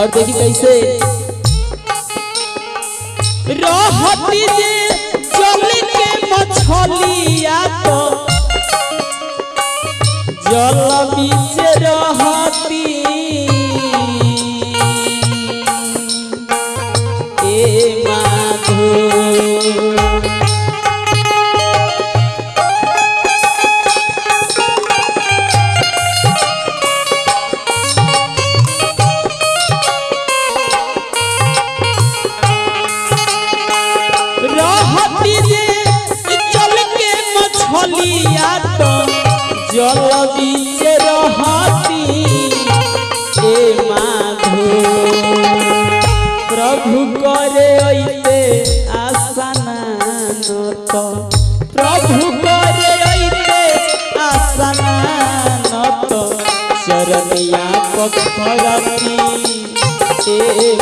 और देखी कैसे रहती जे जल के मछलिया तो जल बीच रहती ए माधो रहती जे जल के मछलिया तो जल बीच रहती ए माधो प्रभु करे अइते आसनान तो प्रभु करे अइते आसनान तो चरनिया पखरती ए